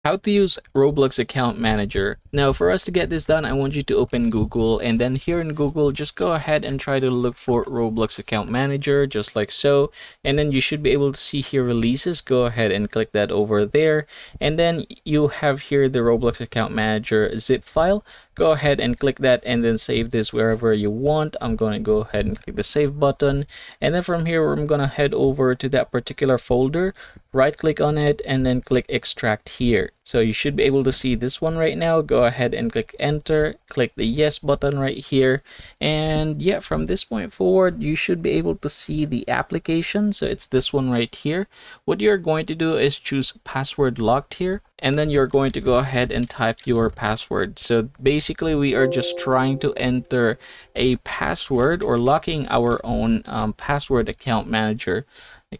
How to use Roblox account manager. Now for us to get this done, I want you to open Google, and then here in Google just go ahead and try to look for Roblox account manager, just like so, and then you should be able to see here releases. Go ahead and click that over there, and then you have here the Roblox account manager zip file. Go ahead and click that and then save this wherever you want. I'm going to go ahead and click the save button, and then from here I'm going to head over to that particular folder, right click on it, and then click extract here. So you should be able to see this one right now. Go ahead and click enter, click the yes button right here, and yeah, from this point forward you should be able to see the application. So it's this one right here. What you're going to do is choose password locked here, and then you're going to go ahead and type your password. So basically we are just trying to enter a password or locking our own password account manager.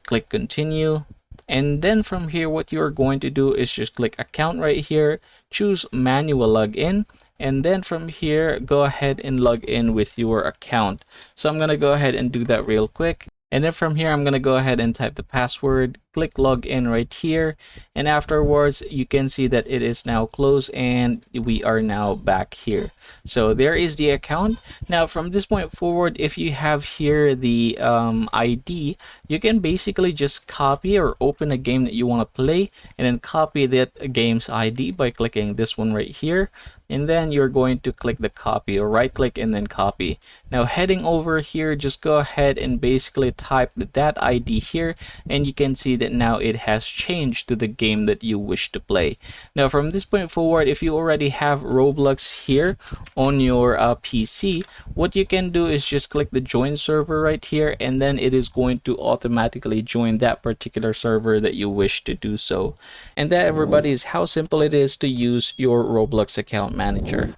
Click continue. And then from here, what you're going to do is just click account right here, choose manual login, and then from here, go ahead and log in with your account. So I'm going to go ahead and do that real quick. And then from here, I'm going to go ahead and type the password, click login right here. And afterwards, you can see that it is now closed and we are now back here. So there is the account. Now from this point forward, if you have here the ID, you can basically just copy or open a game that you want to play and then copy that game's ID by clicking this one right here. And then you're going to click the copy or right click and then copy. Now heading over here, just go ahead and basically type that ID here, and you can see that now it has changed to the game that you wish to play. Now from this point forward, if you already have Roblox here on your PC, what you can do is just click the join server right here, and then it is going to automatically join that particular server that you wish to do so. And that, everybody, is how simple it is to use your Roblox account manager.